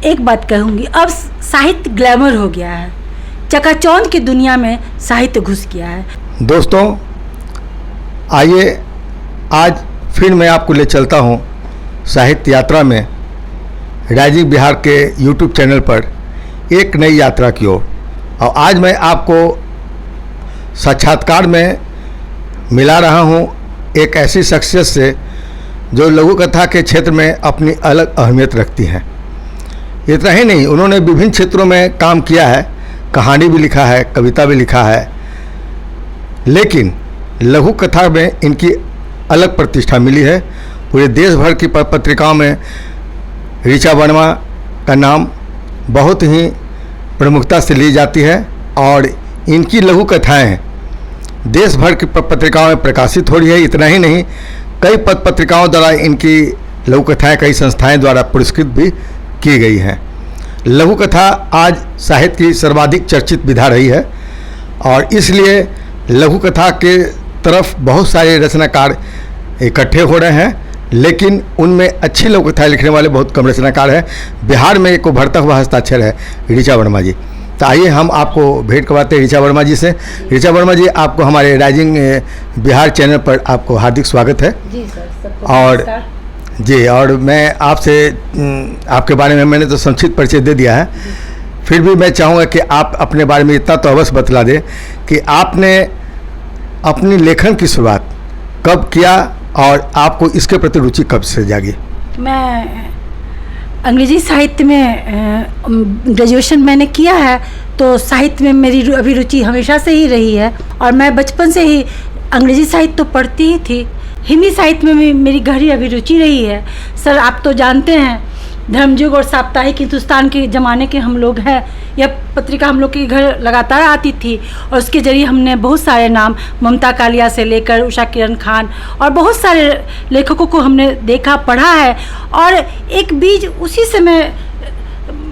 एक बात कहूँगी, अब साहित्य ग्लैमर हो गया है, चकाचौंध की दुनिया में साहित्य घुस गया है। दोस्तों आइए आज फिर मैं आपको ले चलता हूँ साहित्य यात्रा में राइजिंग बिहार के यूट्यूब चैनल पर एक नई यात्रा की ओर। और आज मैं आपको साक्षात्कार में मिला रहा हूँ एक ऐसी शख्सियत से जो लघु कथा के क्षेत्र में अपनी अलग अहमियत रखती हैं। इतना ही नहीं, उन्होंने विभिन्न क्षेत्रों में काम किया है, कहानी भी लिखा है, कविता भी लिखा है, लेकिन लघु कथा में इनकी अलग प्रतिष्ठा मिली है। पूरे देश भर की पत्रिकाओं में ऋचा वर्मा का नाम बहुत ही प्रमुखता से ली जाती है और इनकी लघु कथाएँ देश भर की पत्रिकाओं में प्रकाशित हो रही है। इतना ही नहीं, कई पत्रिकाओं द्वारा इनकी लघु कथाएँ कई संस्थाएं द्वारा पुरस्कृत भी की गई हैं। लघु कथा आज साहित्य की सर्वाधिक चर्चित विधा रही है और इसलिए लघु कथा के तरफ बहुत सारे रचनाकार इकट्ठे हो रहे हैं, लेकिन उनमें अच्छी लघु कथाएँ लिखने वाले बहुत कम रचनाकार हैं। बिहार में एक उभरता हुआ हस्ताक्षर है ऋचा वर्मा जी। तो आइए हम आपको भेंट करवाते हैं ऋचा वर्मा जी से। ऋचा वर्मा जी, आपको हमारे राइजिंग बिहार चैनल पर आपको हार्दिक स्वागत है। जी सर, और जी, और मैं आपसे आपके बारे में मैंने तो संक्षिप्त परिचय दे दिया है, फिर भी मैं चाहूँगा कि आप अपने बारे में इतना तो अवश्य बतला दें कि आपने अपनी लेखन की शुरुआत कब किया और आपको इसके प्रति रुचि कब से जागी? मैं अंग्रेजी साहित्य में ग्रेजुएशन मैंने किया है, तो साहित्य में मेरी अभिरुचि हमेशा से ही रही है और मैं बचपन से ही अंग्रेजी साहित्य तो पढ़ती ही थी। हिंदी साहित्य में भी मेरी गहरी अभिरुचि रही है। सर, आप तो जानते हैं धर्मयुग और साप्ताहिक हिंदुस्तान के ज़माने के हम लोग हैं। यह पत्रिका हम लोग के घर लगातार आती थी और उसके ज़रिए हमने बहुत सारे नाम, ममता कालिया से लेकर उषा किरण खान और बहुत सारे लेखकों को हमने देखा, पढ़ा है। और एक बीज उसी समय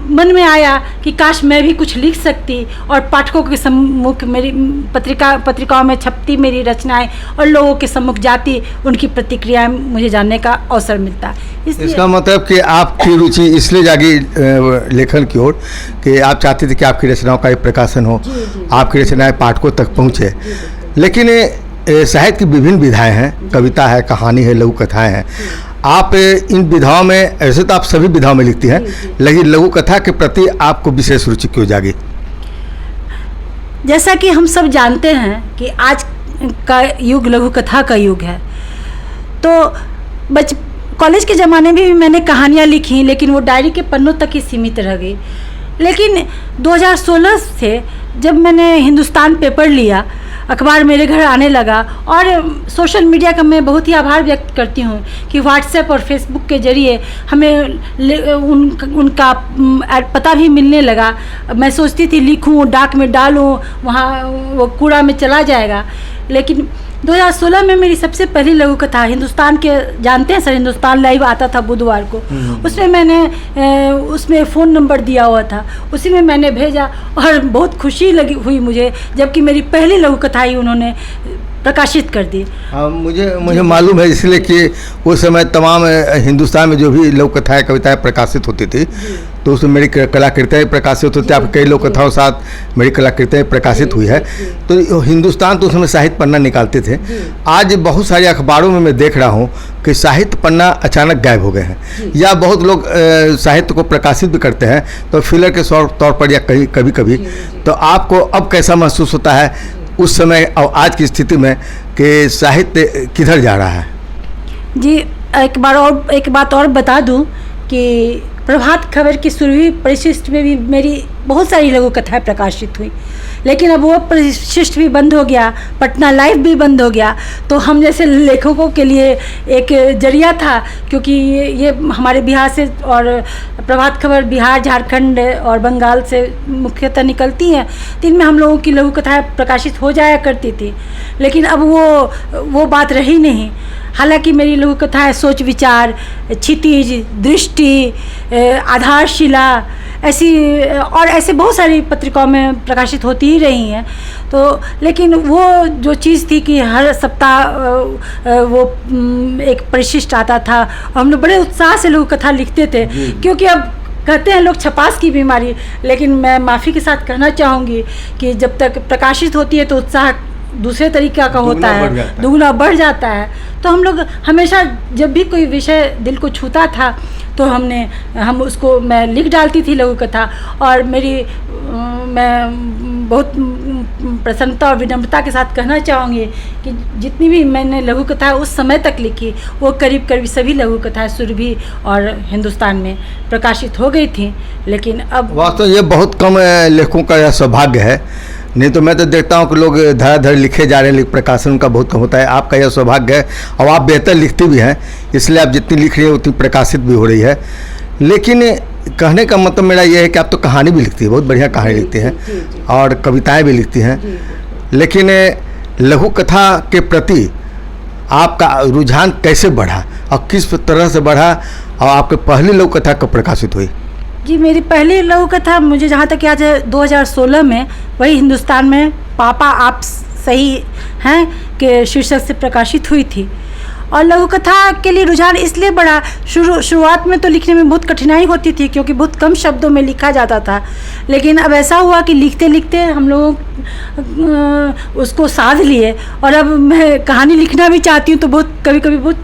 मन में आया कि काश मैं भी कुछ लिख सकती और पाठकों के सम्मुख मेरी पत्रिकाओं में छपती मेरी रचनाएं और लोगों के सम्मुख जाती, उनकी प्रतिक्रियाएं मुझे जानने का अवसर मिलता। इसका मतलब कि आपकी रुचि इसलिए जागी लेखन की ओर कि आप चाहते थे कि आपकी रचनाओं का एक प्रकाशन हो, आपकी रचनाएं पाठकों तक पहुँचे। लेकिन साहित्य की विभिन्न विधाएँ हैं, कविता है, कहानी है, लघु कथाएँ हैं। आप इन विधाओं में, ऐसे तो आप सभी विधाओं में लिखती हैं, लेकिन लघु कथा के प्रति आपको विशेष रुचि क्यों जागी? जैसा कि हम सब जानते हैं कि आज का युग लघु कथा का युग है, तो कॉलेज के ज़माने में भी मैंने कहानियाँ लिखी, लेकिन वो डायरी के पन्नों तक ही सीमित रह गई। लेकिन 2016 से जब मैंने हिंदुस्तान पेपर लिया, अखबार मेरे घर आने लगा और सोशल मीडिया का मैं बहुत ही आभार व्यक्त करती हूँ कि व्हाट्सएप और फेसबुक के ज़रिए हमें उनका पता भी मिलने लगा। मैं सोचती थी लिखूँ, डाक में डालूँ, वहाँ वो कूड़ा में चला जाएगा, लेकिन 2016 में मेरी सबसे पहली लघु कथा हिंदुस्तान के, जानते हैं सर, हिंदुस्तान लाइव आता था बुधवार को, उसमें मैंने उसमें फ़ोन नंबर दिया हुआ था, उसी में मैंने भेजा और बहुत खुशी लगी हुई मुझे, जबकि मेरी पहली लघु कथा ही उन्होंने प्रकाशित कर दी। हाँ, मुझे मालूम है, इसलिए कि उस समय तमाम हिंदुस्तान में जो भी लघु कथाएँ कविताएँ प्रकाशित होती थी, तो उसमें मेरी कलाकृतियाँ प्रकाशित होती थी। आप कई लघु कथाओं साथ मेरी कलाकृतियाँ प्रकाशित हुई है। तो हिंदुस्तान तो उस समय साहित्य पन्ना निकालते थे। आज बहुत सारे अखबारों में मैं देख रहा हूँ कि साहित्य पन्ना अचानक गायब हो गए हैं, या बहुत लोग साहित्य को प्रकाशित भी करते हैं तो फिलर के तौर पर या कभी कभी। तो आपको अब कैसा महसूस होता है उस समय और आज की स्थिति में कि साहित्य किधर जा रहा है? जी, एक बात और बता दूं कि प्रभात खबर की सुरभि परिशिष्ट में भी मेरी बहुत सारी लघु कथाएँ प्रकाशित हुई, लेकिन अब वो परिशिष्ट भी बंद हो गया, पटना लाइव भी बंद हो गया। तो हम जैसे लेखकों के लिए एक जरिया था, क्योंकि ये हमारे बिहार से, और प्रभात खबर बिहार, झारखंड और बंगाल से मुख्यतः निकलती हैं, तो इनमें हम लोगों की लघु कथाएँ प्रकाशित हो जाया करती थी। लेकिन अब वो बात रही नहीं। हालांकि मेरी लघु कथाएँ सोच विचार, क्षितिज, दृष्टि, आधारशिला, ऐसे बहुत सारी पत्रिकाओं में प्रकाशित होती ही रही हैं। तो लेकिन वो जो चीज़ थी कि हर सप्ताह वो एक परिशिष्ट आता था और हम लोग बड़े उत्साह से लघु कथा लिखते थे, क्योंकि अब कहते हैं लोग छपास की बीमारी, लेकिन मैं माफ़ी के साथ कहना चाहूँगी कि जब तक प्रकाशित होती है तो उत्साह दूसरे तरीक़ा का होता है, दुगना बढ़ जाता है। तो हम लोग हमेशा जब भी कोई विषय दिल को छूता था तो हम उसको मैं लिख डालती थी लघु कथा, और मैं बहुत प्रसन्नता और विनम्रता के साथ कहना चाहूँगी कि जितनी भी मैंने लघु कथा उस समय तक लिखी वो करीब करीब सभी लघु कथाएँ सुरभि और हिंदुस्तान में प्रकाशित हो गई थी। लेकिन अब वास्तव ये बहुत कम लेखकों का यह सौभाग्य है, नहीं तो मैं तो देखता हूँ कि लोग धड़ाधड़ लिखे जा रहे हैं, प्रकाशन उनका बहुत कम होता है। आपका यह सौभाग्य है और आप बेहतर लिखती भी हैं, इसलिए आप जितनी लिख रही हैं उतनी प्रकाशित भी हो रही है। लेकिन कहने का मतलब मेरा यह है कि आप तो कहानी भी लिखती है, बहुत बढ़िया कहानी लिखती हैं और कविताएं भी लिखती हैं, लेकिन लघु कथा के प्रति आपका रुझान कैसे बढ़ा और किस तरह से बढ़ा, और आपकी पहली लघु कथा कब प्रकाशित हुई? जी, मेरी पहली लघु कथा मुझे जहाँ तक याद है 2016 में, वही हिंदुस्तान में पापा आप सही हैं के शीर्षक से प्रकाशित हुई थी। और लघु कथा के लिए रुझान इसलिए बढ़ा, शुरुआत में तो लिखने में बहुत कठिनाई होती थी क्योंकि बहुत कम शब्दों में लिखा जाता था, लेकिन अब ऐसा हुआ कि लिखते लिखते हम लोग उसको साध लिए, और अब मैं कहानी लिखना भी चाहती हूँ तो कभी कभी बहुत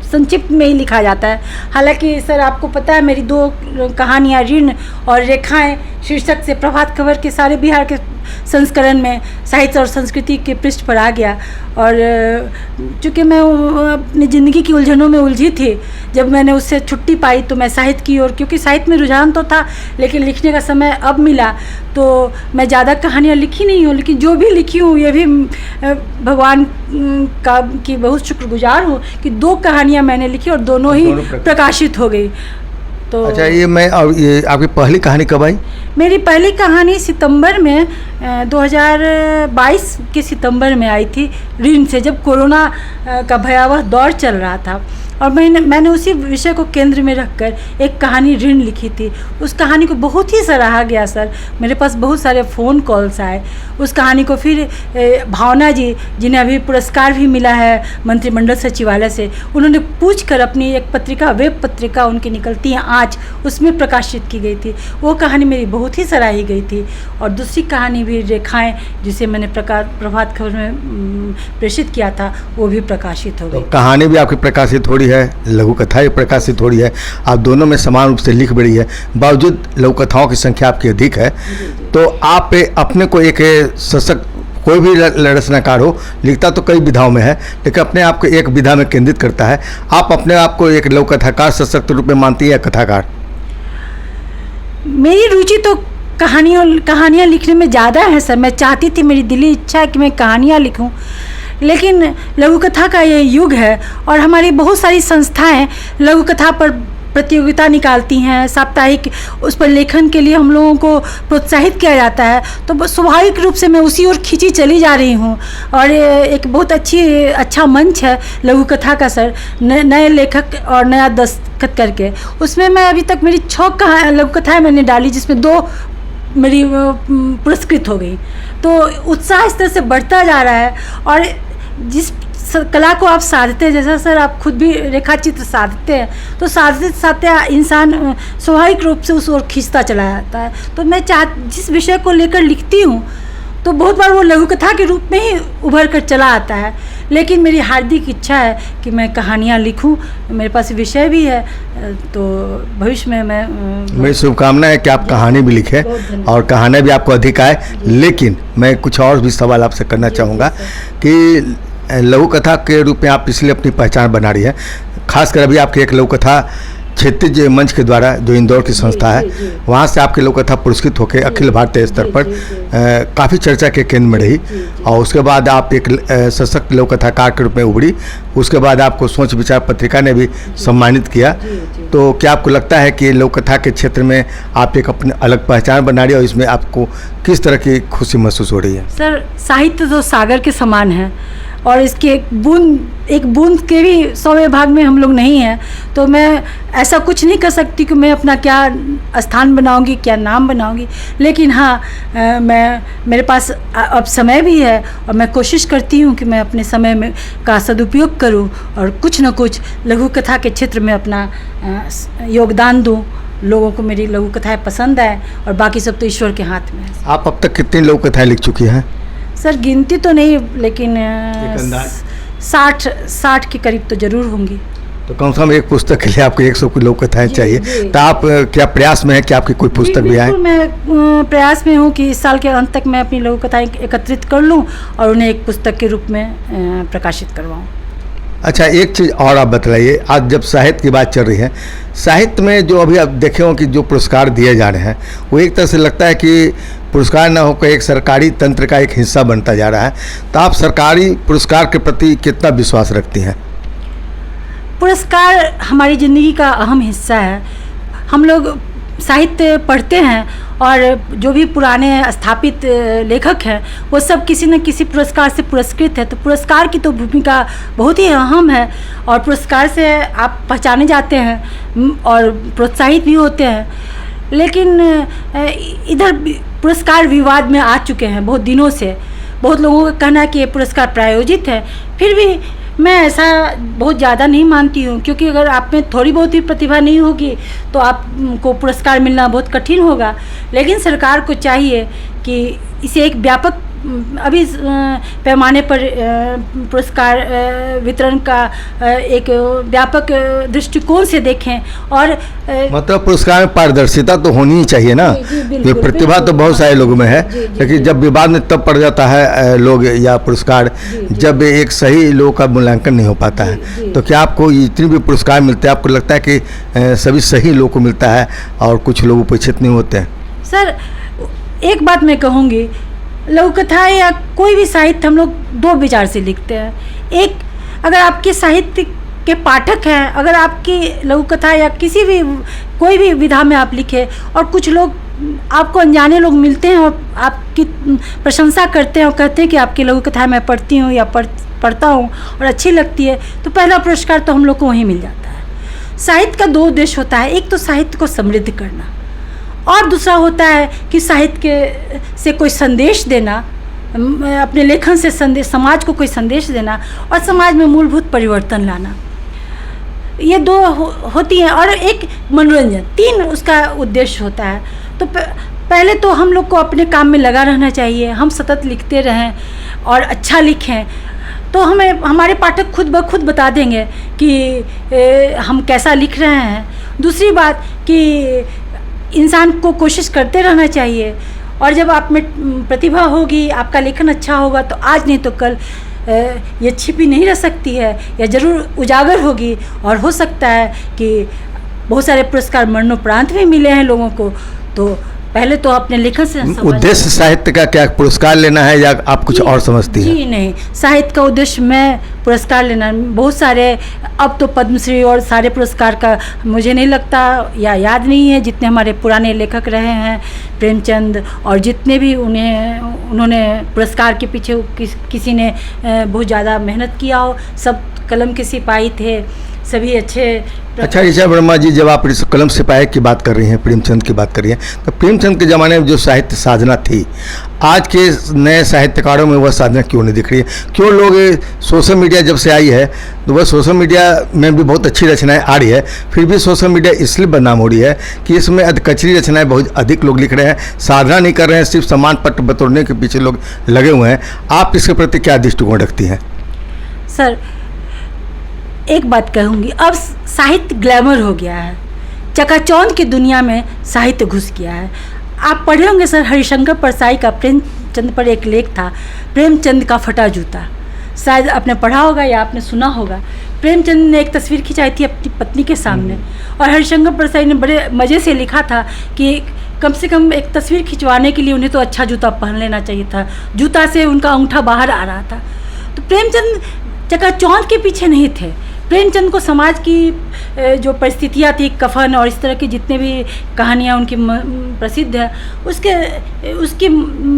संक्षिप्त में ही लिखा जाता है। हालांकि सर आपको पता है मेरी 2 कहानियाँ ऋण और रेखाएं शीर्षक से प्रभात खबर के सारे बिहार के संस्करण में साहित्य और संस्कृति के पृष्ठ पर आ गया। और चूँकि मैं अपनी ज़िंदगी की उलझनों में उलझी थी, जब मैंने उससे छुट्टी पाई तो मैं साहित्य की ओर, क्योंकि साहित्य में रुझान तो था लेकिन लिखने का समय अब मिला, तो मैं ज़्यादा कहानियाँ लिखी नहीं हूँ, लेकिन जो भी लिखी हूँ ये भी भगवान की बहुत शुक्रगुजार हूँ कि 2 कहानियाँ मैंने लिखी और दोनों ही प्रकाशित हो गई। तो अच्छा, ये आपकी पहली कहानी कब आई? मेरी पहली कहानी सितंबर में 2022 के सितंबर में आई थी, ऋण से, जब कोरोना का भयावह दौर चल रहा था, और मैंने उसी विषय को केंद्र में रखकर एक कहानी ऋण लिखी थी। उस कहानी को बहुत ही सराहा गया सर, मेरे पास बहुत सारे फ़ोन कॉल्स आए। उस कहानी को फिर भावना जी, जिन्हें अभी पुरस्कार भी मिला है मंत्रिमंडल सचिवालय से, उन्होंने पूछकर अपनी एक पत्रिका, वेब पत्रिका उनकी निकलती है आज, उसमें प्रकाशित की गई थी। वो कहानी मेरी बहुत ही सराही गई थी। और दूसरी कहानी भी रेखाएँ, जिसे मैंने प्रभात खबर में प्रेषित किया था, वो भी प्रकाशित हो गई। तो कहानी भी आपकी प्रकाशित हो रही है, लघु कथा भी प्रकाशित हो रही है, आप दोनों में समान रूप से लिख रही है, बावजूद लघु कथाओं की संख्या आपकी अधिक है। तो आप अपने को एक सशक्त, कोई भी रचनाकार हो, लिखता तो कई विधाओं में है, लेकिन अपने आप को एक विधा में केंद्रित करता है। आप अपने आप को एक लघु कथाकार सशक्त रूप में मानती है या कथाकार? मेरी रुचि तो कहानियाँ लिखने में ज़्यादा है सर। मैं चाहती थी, मेरी दिली इच्छा है कि मैं कहानियाँ लिखूं, लेकिन लघु कथा का ये युग है और हमारी बहुत सारी संस्थाएं लघु कथा पर प्रतियोगिता निकालती हैं, साप्ताहिक उस पर लेखन के लिए हम लोगों को प्रोत्साहित किया जाता है। तो स्वाभाविक रूप से मैं उसी ओर खींची चली जा रही हूँ, और एक बहुत अच्छा मंच है लघु कथा का सर, नए लेखक और नया दस्तखत करके। उसमें मैं अभी तक मेरी 6 लघु कथाएँ मैंने डाली, जिसमें 2 मेरी पुरस्कृत हो गई। तो उत्साह इस तरह से बढ़ता जा रहा है, और जिस कला को आप साधते हैं, जैसा सर आप खुद भी रेखा चित्र साधते हैं, तो साधते इंसान स्वाभाविक रूप से उस ओर खींचता चला जाता है। तो मैं जिस विषय को लेकर लिखती हूँ तो बहुत बार वो लघु कथा के रूप में ही उभर कर चला आता है, लेकिन मेरी हार्दिक इच्छा है कि मैं कहानियाँ लिखूं। मेरे पास विषय भी है, तो भविष्य में मेरी शुभकामना है कि आप कहानी भी लिखें और कहानी भी आपको अधिक आए। लेकिन मैं कुछ और भी सवाल आपसे करना चाहूँगा कि लघु कथा के रूप में आप इसलिए अपनी पहचान बना रही है, खासकर अभी आपकी एक लघु कथा क्षेत्रीय मंच के द्वारा, जो इंदौर की संस्था है, वहाँ से आपकी लघु कथा पुरस्कृत होकर अखिल भारतीय स्तर पर काफ़ी चर्चा के केंद्र में रही, और उसके बाद आप एक सशक्त लघु कथाकार के रूप में उभरी। उसके बाद आपको सोच विचार पत्रिका ने भी सम्मानित किया। तो क्या आपको लगता है कि लघु कथा के क्षेत्र में आप एक अपनी अलग पहचान बना रही है, और इसमें आपको किस तरह की खुशी महसूस हो रही है? सर, साहित्य तो सागर के समान है, और इसके एक बूंद के भी 100वें भाग में हम लोग नहीं हैं। तो मैं ऐसा कुछ नहीं कर सकती कि मैं अपना क्या स्थान बनाऊंगी, क्या नाम बनाऊंगी, लेकिन हाँ, मेरे पास अब समय भी है, और मैं कोशिश करती हूँ कि मैं अपने समय में का सदुपयोग करूँ और कुछ न कुछ लघु कथा के क्षेत्र में अपना योगदान दूँ। लोगों को मेरी लघु कथाएं पसंद आए, और बाकी सब तो ईश्वर के हाथ में है। आप अब तक कितनी लघु कथाएं लिख चुकी हैं? सर गिनती तो नहीं, लेकिन एक अंदाज? 60 के करीब तो जरूर होंगी। तो कम से कम एक पुस्तक के लिए आपको 100 की लघु कथाएं जी, चाहिए। जी। तो आप क्या प्रयास में है कि आपकी कोई पुस्तक भी आए? बिल्कुल, मैं प्रयास में हूँ कि इस साल के अंत तक मैं अपनी लघु कथाएं एकत्रित कर लूँ और उन्हें एक पुस्तक के रूप में प्रकाशित करवाऊँ। अच्छा, एक चीज़ और आप बतलाइए, आज जब साहित्य की बात चल रही है, साहित्य में जो अभी आप देखे हो कि जो पुरस्कार दिए जा रहे हैं, वो एक तरह से लगता है कि पुरस्कार ना होकर एक सरकारी तंत्र का एक हिस्सा बनता जा रहा है। तो आप सरकारी पुरस्कार के प्रति कितना विश्वास रखती हैं? पुरस्कार हमारी ज़िंदगी का अहम हिस्सा है। हम लोग साहित्य पढ़ते हैं और जो भी पुराने स्थापित लेखक हैं वो सब किसी न किसी पुरस्कार से पुरस्कृत है। तो पुरस्कार की तो भूमिका बहुत ही अहम है और पुरस्कार से आप पहचाने जाते हैं और प्रोत्साहित भी होते हैं। लेकिन इधर पुरस्कार विवाद में आ चुके हैं बहुत दिनों से। बहुत लोगों का कहना है कि ये पुरस्कार प्रायोजित है, फिर भी मैं ऐसा बहुत ज़्यादा नहीं मानती हूँ, क्योंकि अगर आप में थोड़ी बहुत भी प्रतिभा नहीं होगी तो आपको पुरस्कार मिलना बहुत कठिन होगा। लेकिन सरकार को चाहिए कि इसे एक व्यापक अभी पैमाने पर पुरस्कार वितरण का एक व्यापक दृष्टिकोण से देखें। और मतलब पुरस्कार में पारदर्शिता तो होनी ही चाहिए ना। ये प्रतिभा तो बहुत सारे लोगों में है, लेकिन जब विवाद में तब पड़ जाता है लोग या पुरस्कार, जब एक सही लोगों का मूल्यांकन नहीं हो पाता है। तो क्या आपको जितनी भी पुरस्कार मिलते हैं, आपको लगता है कि सभी सही लोगों को मिलता है और कुछ लोग उपेक्षित नहीं होते हैं? सर, एक बात मैं कहूँगी, लघु कथा या कोई भी साहित्य हम लोग दो विचार से लिखते हैं। एक, अगर आपके साहित्य के पाठक हैं, अगर आपकी लघु कथा या किसी भी कोई भी विधा में आप लिखे और कुछ लोग आपको अनजाने लोग मिलते हैं और आपकी प्रशंसा करते हैं और कहते हैं कि आपकी लघु कथा मैं पढ़ती हूँ या पढ़ता हूँ और अच्छी लगती है, तो पहला पुरस्कार तो हम लोग को वहीं मिल जाता है। साहित्य का दो उद्देश्य होता है, एक तो साहित्य को समृद्ध करना और दूसरा होता है कि साहित्य से कोई संदेश देना, अपने लेखन से संदेश, समाज को कोई संदेश देना और समाज में मूलभूत परिवर्तन लाना। ये दो होती हैं। और एक मनोरंजन, तीन उसका उद्देश्य होता है। तो पहले तो हम लोग को अपने काम में लगा रहना चाहिए, हम सतत लिखते रहें और अच्छा लिखें, तो हमें हमारे पाठक खुद ब खुद बता देंगे कि हम कैसा लिख रहे हैं। दूसरी बात कि इंसान को कोशिश करते रहना चाहिए, और जब आप में प्रतिभा होगी, आपका लेखन अच्छा होगा, तो आज नहीं तो कल ये छिपी नहीं रह सकती है, या ज़रूर उजागर होगी। और हो सकता है कि बहुत सारे पुरस्कार मरणोपरांत भी मिले हैं लोगों को। तो पहले तो अपने लेखन से उद्देश्य साहित्य का क्या पुरस्कार लेना है या आप कुछ और समझती हैं? जी नहीं, साहित्य का उद्देश्य मैं पुरस्कार लेना, बहुत सारे अब तो पद्मश्री और सारे पुरस्कार का मुझे नहीं लगता या याद नहीं है, जितने हमारे पुराने लेखक रहे हैं प्रेमचंद, और जितने भी उन्होंने पुरस्कार के पीछे किसी ने बहुत ज़्यादा मेहनत किया हो, सब कलम के सिपाही थे, सभी अच्छे। अच्छा ऋचा वर्मा जी, जब आप कलम सिपाही की बात कर रही हैं, प्रेमचंद की बात कर रही हैं, तो प्रेमचंद के ज़माने में जो साहित्य साधना थी, आज के नए साहित्यकारों में वह साधना क्यों नहीं दिख रही है? क्यों लोग सोशल मीडिया जब से आई है, तो वह सोशल मीडिया में भी बहुत अच्छी रचनाएं आ रही है, फिर भी सोशल मीडिया इसलिए बदनाम हो रही है कि इसमें कचरी रचनाएं बहुत अधिक लोग लिख रहे हैं, साधना नहीं कर रहे हैं, सिर्फ सम्मान पत्र बटोरने के पीछे लोग लगे हुए हैं। आप इसके प्रति क्या दृष्टिकोण रखती हैं? सर, एक बात कहूँगी, अब साहित्य ग्लैमर हो गया है, चकाचौंध की दुनिया में साहित्य घुस गया है। आप पढ़े होंगे सर, हरिशंकर परसाई का प्रेमचंद पर एक लेख था, प्रेमचंद का फटा जूता। शायद आपने पढ़ा होगा या आपने सुना होगा। प्रेमचंद ने एक तस्वीर खिंचाई थी अपनी पत्नी के सामने, और हरिशंकर परसाई ने बड़े मज़े से लिखा था कि कम से कम एक तस्वीर खिंचवाने के लिए उन्हें तो अच्छा जूता पहन लेना चाहिए था, जूता से उनका अंगूठा बाहर आ रहा था। तो प्रेमचंद चकाचौंध के पीछे नहीं थे। प्रेमचंद को समाज की जो परिस्थितियाँ थी, कफन और इस तरह की जितने भी कहानियाँ उनकी प्रसिद्ध है, उसके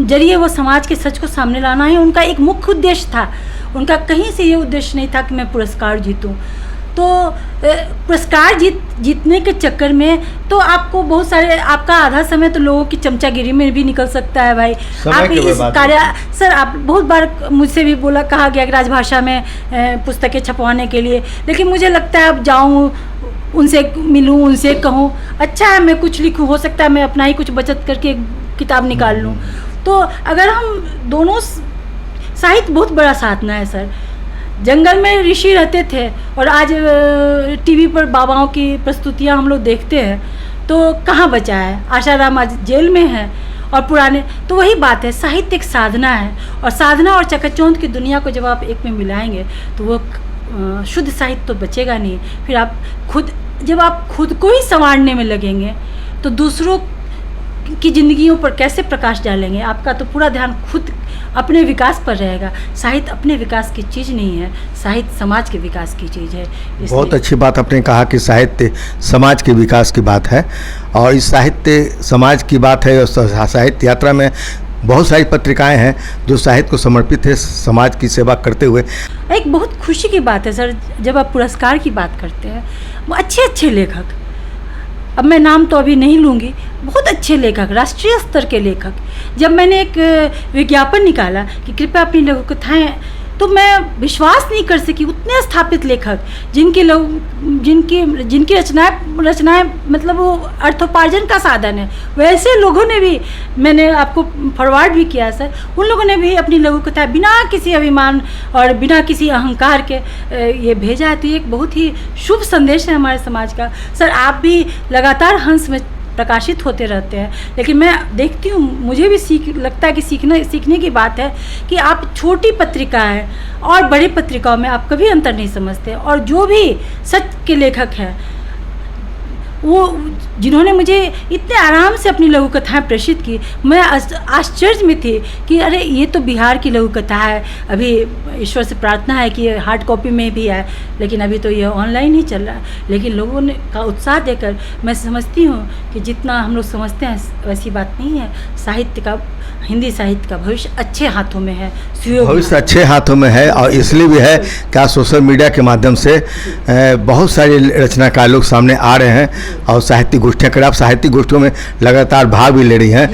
जरिए वो समाज के सच को सामने लाना है उनका एक मुख्य उद्देश्य था। उनका कहीं से ये उद्देश्य नहीं था कि मैं पुरस्कार जीतूं। तो पुरस्कार जीतने के चक्कर में तो आपको बहुत सारे, आपका आधा समय तो लोगों की चमचागिरी में भी निकल सकता है भाई। आप इस कार्य, सर आप बहुत बार मुझसे भी कहा गया कि राजभाषा में पुस्तकें छपवाने के लिए, लेकिन मुझे लगता है अब जाऊँ उनसे मिलूं, उनसे कहूं अच्छा है मैं कुछ लिखूं, हो सकता है मैं अपना ही कुछ बचत करके एक किताब निकाल लूं। तो अगर हम दोनों, साहित्य बहुत बड़ा साधना है सर। जंगल में ऋषि रहते थे और आज टीवी पर बाबाओं की प्रस्तुतियां हम लोग देखते हैं, तो कहाँ बचा है? आशाराम आज जेल में है और पुराने, तो वही बात है, साहित्य एक साधना है और साधना और चकाचौंध की दुनिया को जब आप एक में मिलाएंगे तो वो शुद्ध साहित्य तो बचेगा नहीं। फिर आप जब आप खुद को ही संवारने में लगेंगे तो दूसरों की ज़िंदगियों पर कैसे प्रकाश डालेंगे? आपका तो पूरा ध्यान खुद अपने विकास पर रहेगा। साहित्य अपने विकास की चीज़ नहीं है, साहित्य समाज के विकास की चीज़ है। बहुत अच्छी बात आपने कहा कि साहित्य समाज के विकास की बात है और इस साहित्य समाज की बात है। साहित्य यात्रा में बहुत सारी पत्रिकाएं हैं जो साहित्य को समर्पित है, समाज की सेवा करते हुए। एक बहुत खुशी की बात है सर, जब आप पुरस्कार की बात करते हैं, वो अच्छे अच्छे लेखक, अब मैं नाम तो अभी नहीं लूँगी, बहुत अच्छे लेखक, राष्ट्रीय स्तर के लेखक, जब मैंने एक विज्ञापन निकाला कि कृपया अपनी लघु कथाएँ, तो मैं विश्वास नहीं कर सकी उतने स्थापित लेखक जिनकी रचनाएं मतलब वो अर्थोपार्जन का साधन है, वैसे लोगों ने भी, मैंने आपको फॉरवर्ड भी किया सर, उन लोगों ने भी अपनी लघु कथा बिना किसी अभिमान और बिना किसी अहंकार के ये भेजा है। तो ये एक बहुत ही शुभ संदेश है हमारे समाज का। सर आप भी लगातार हंस में प्रकाशित होते रहते हैं, लेकिन मैं देखती हूँ, मुझे भी लगता है कि सीखने की बात है कि आप छोटी पत्रिका है और बड़ी पत्रिकाओं में आप कभी अंतर नहीं समझते। और जो भी सच के लेखक हैं, वो जिन्होंने मुझे इतने आराम से अपनी लघु कथाएँ प्रेषित की, मैं आश्चर्य में थी कि अरे ये तो बिहार की लघु कथा है, अभी ईश्वर से प्रार्थना है कि हार्ड कॉपी में भी आए, लेकिन अभी तो ये ऑनलाइन ही चल रहा है। लेकिन लोगों ने का उत्साह देखकर मैं समझती हूँ कि जितना हम लोग समझते हैं वैसी बात नहीं है। साहित्य का, हिंदी साहित्य का भविष्य अच्छे हाथों में है, भविष्य अच्छे हाथों में है। और इसलिए भी है क्या सोशल मीडिया के माध्यम से बहुत सारे रचनाकार लोग सामने आ रहे हैं और साहित्यिक गोष्ठियाँ कर, आप साहित्यिक गोष्ठियों में लगातार भाग भी ले रही हैं।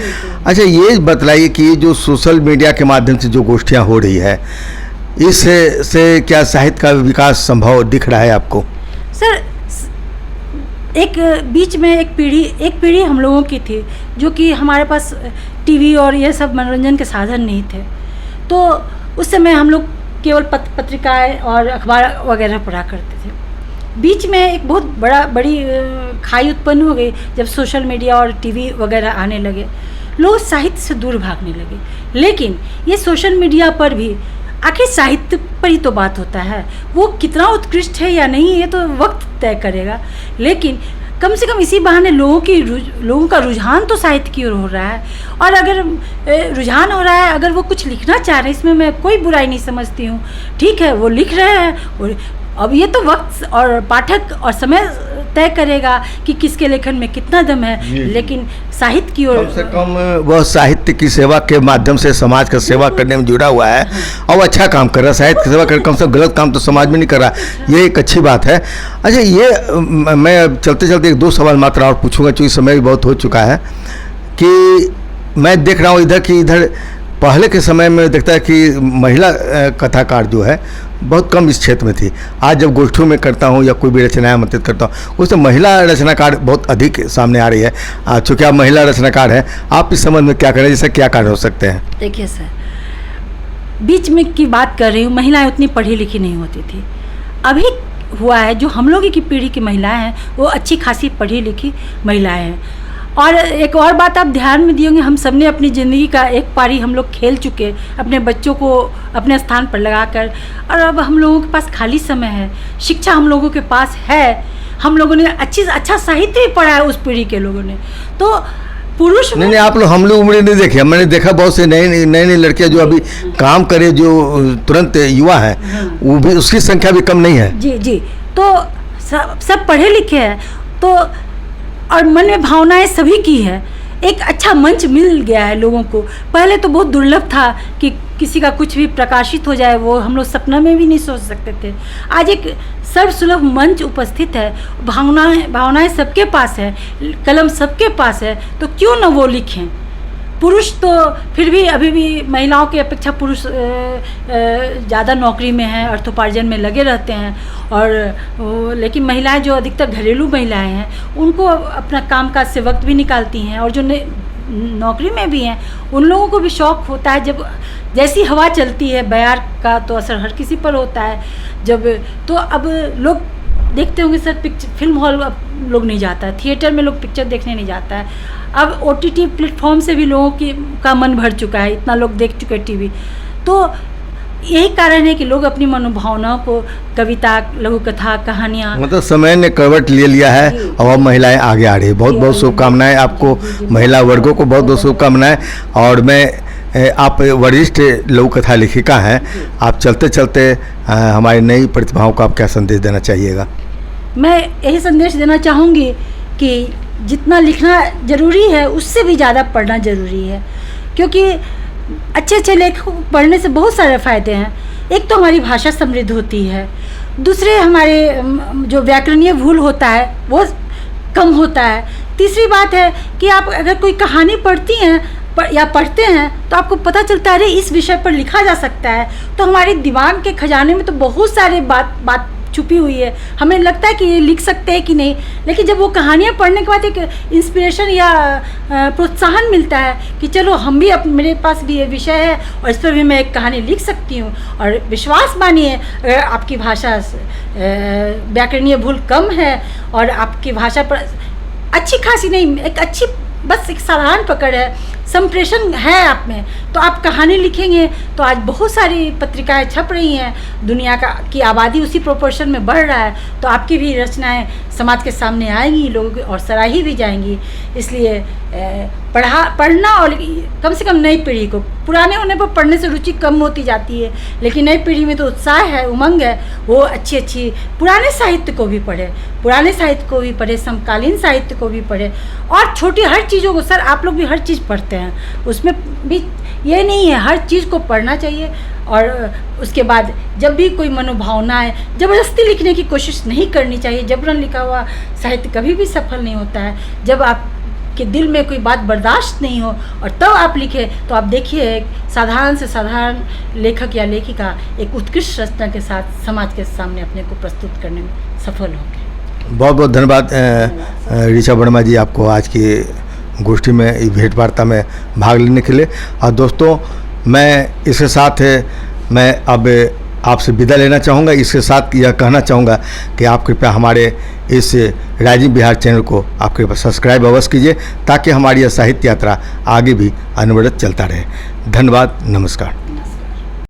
अच्छा ये बतलाइए कि जो सोशल मीडिया के माध्यम से जो गोष्ठियाँ हो रही है, इससे क्या साहित्य का विकास संभव दिख रहा है आपको? सर एक बीच में एक पीढ़ी हम लोगों की थी जो कि हमारे पास टीवी और ये सब मनोरंजन के साधन नहीं थे, तो उस समय हम लोग केवल पत्रिकाएं और अखबार वगैरह पढ़ा करते थे। बीच में एक बहुत बड़ी खाई उत्पन्न हो गई जब सोशल मीडिया और टीवी वगैरह आने लगे, लोग साहित्य से दूर भागने लगे। लेकिन ये सोशल मीडिया पर भी आखिर साहित्य पर ही तो बात होता है, वो कितना उत्कृष्ट है या नहीं ये तो वक्त तय करेगा। लेकिन कम से कम इसी बहाने लोगों का रुझान तो साहित्य की ओर हो रहा है। और अगर रुझान हो रहा है, अगर वो कुछ लिखना चाह रहे हैं, इसमें मैं कोई बुराई नहीं समझती हूँ, ठीक है वो लिख रहे हैं। और अब ये तो वक्त और पाठक और समय तय करेगा कि किसके लेखन में कितना दम है। लेकिन साहित्य की ओर कम से कम वह साहित्य की सेवा के माध्यम से समाज का सेवा करने में जुड़ा हुआ है और अच्छा काम कर रहा है। साहित्य की सेवा कर, कम से कम गलत काम तो समाज में नहीं कर रहा, ये एक अच्छी बात है। अच्छा ये मैं चलते चलते 1-2 सवाल मात्र और पूछूंगा क्योंकि समय भी बहुत हो चुका है। कि मैं देख रहा हूँ इधर कि इधर पहले के समय में देखता है कि महिला कथाकार जो है बहुत कम इस क्षेत्र में थी। आज जब गोष्ठियों में करता हूँ या कोई भी रचनाएं आमंत्रित करता हूँ, उससे महिला रचनाकार बहुत अधिक सामने आ रही है। चूँकि आप महिला रचनाकार हैं, आप इस संबंध में क्या करें, जैसे क्या कार्य हो सकते हैं? देखिए सर, बीच में की बात कर रही हूँ, महिलाएं उतनी पढ़ी लिखी नहीं होती थी। अभी हुआ है, जो हम लोग की पीढ़ी की महिलाएं हैं वो अच्छी खासी पढ़ी लिखी महिलाएं हैं। और एक और बात आप ध्यान में दिए होंगे, हम सब ने अपनी ज़िंदगी का एक पारी हम लोग खेल चुके, अपने बच्चों को अपने स्थान पर लगाकर, और अब हम लोगों के पास खाली समय है, शिक्षा हम लोगों के पास है, हम लोगों ने अच्छा साहित्य भी पढ़ा है उस पीढ़ी के लोगों ने। तो पुरुष नहीं आप लोग, हम लोग उम्र नहीं देखे, मैंने देखा बहुत से नई लड़कियां जो अभी काम करे, जो तुरंत युवा है, वो भी उसकी संख्या भी कम नहीं है। जी तो सब पढ़े लिखे हैं, तो और मन में भावनाएं सभी की है, एक अच्छा मंच मिल गया है लोगों को। पहले तो बहुत दुर्लभ था कि किसी का कुछ भी प्रकाशित हो जाए, वो हम लोग सपना में भी नहीं सोच सकते थे। आज एक सर्वसुलभ मंच उपस्थित है, भावनाएं सबके पास है, कलम सबके पास है, तो क्यों ना वो लिखें। पुरुष तो फिर भी अभी भी महिलाओं की अपेक्षा पुरुष ज़्यादा नौकरी में हैं, अर्थोपार्जन में लगे रहते हैं। और लेकिन महिलाएं जो अधिकतर घरेलू महिलाएं हैं उनको अपना काम काज से वक्त भी निकालती हैं, और जो नौकरी में भी हैं उन लोगों को भी शौक़ होता है। जब जैसी हवा चलती है, बयार का तो असर हर किसी पर होता है। जब तो अब लोग देखते होंगे सर, फिल्म हॉल अब लोग नहीं जाता है, थिएटर में लोग पिक्चर देखने नहीं जाता है। अब OTT प्लेटफॉर्म से भी लोगों का मन भर चुका है, इतना लोग देख चुके टीवी। तो यही कारण है कि लोग अपनी मनोभावनाओं को कविता, लघु कथा, कहानियाँ, मतलब समय ने करवट ले लिया है और अब महिलाएं आगे आ रही है। बहुत बहुत शुभकामनाएं आपको, महिला वर्गों को बहुत बहुत शुभकामनाएं। और मैं आप वरिष्ठ लघु कथा लेखिका हैं, आप चलते चलते हमारी नई प्रतिभाओं को आप क्या संदेश देना चाहिएगा? मैं यही संदेश देना चाहूँगी कि जितना लिखना ज़रूरी है उससे भी ज़्यादा पढ़ना ज़रूरी है, क्योंकि अच्छे अच्छे लेखकों को पढ़ने से बहुत सारे फ़ायदे हैं। एक तो हमारी भाषा समृद्ध होती है, दूसरे हमारे जो व्याकरणीय भूल होता है वो कम होता है, तीसरी बात है कि आप अगर कोई कहानी पढ़ती हैं या पढ़ते हैं तो आपको पता चलता है अरे इस विषय पर लिखा जा सकता है। तो हमारे दिमाग के खजाने में तो बहुत सारे बात छुपी हुई है। हमें लगता है कि ये लिख सकते हैं कि नहीं, लेकिन जब वो कहानियाँ पढ़ने के बाद एक इंस्पिरेशन या प्रोत्साहन मिलता है कि चलो हम भी मेरे पास भी ये विषय है और इस पर भी मैं एक कहानी लिख सकती हूँ। और विश्वास मानिए, अगर आपकी भाषा व्याकरणीय भूल कम है और आपकी भाषा पर अच्छी खासी नहीं, एक अच्छी बस एक साधारण पकड़ है, संप्रेषण है आप में, तो आप कहानी लिखेंगे। तो आज बहुत सारी पत्रिकाएं छप रही हैं, दुनिया की आबादी उसी प्रोपोर्शन में बढ़ रहा है, तो आपकी भी रचनाएं समाज के सामने आएंगी, लोग और सराही भी जाएंगी। इसलिए पढ़ना, और कम से कम नई पीढ़ी को, पुराने होने पर पढ़ने से रुचि कम होती जाती है, लेकिन नई पीढ़ी में तो उत्साह है, उमंग है, वो अच्छी पुराने साहित्य को भी पढ़े, समकालीन साहित्य को भी पढ़े, और छोटी हर चीज़ों को। सर आप लोग भी हर चीज़ पढ़ते हैं, उसमें भी ये नहीं है, हर चीज़ को पढ़ना चाहिए। और उसके बाद जब भी कोई मनोभावनाएं, ज़बरदस्ती लिखने की कोशिश नहीं करनी चाहिए। जबरन लिखा हुआ साहित्य कभी भी सफल नहीं होता है। जब आपके दिल में कोई बात बर्दाश्त नहीं हो और तब आप लिखें, तो आप देखिए एक साधारण से साधारण लेखक या लेखिका एक उत्कृष्ट रचना के साथ समाज के सामने अपने को प्रस्तुत करने में सफल होंगे। बहुत बहुत धन्यवाद ऋचा वर्मा जी, आपको आज की गोष्ठी में, इस भेंट वार्ता में भाग लेने के लिए। और दोस्तों, मैं इसके साथ मैं अब आपसे विदा लेना चाहूँगा। इसके साथ यह कहना चाहूँगा कि आप कृपया हमारे इस राइजिंग बिहार चैनल को आप कृपया सब्सक्राइब अवश्य कीजिए, ताकि हमारी यह साहित्य यात्रा आगे भी अनवरत चलता रहे। धन्यवाद, नमस्कार।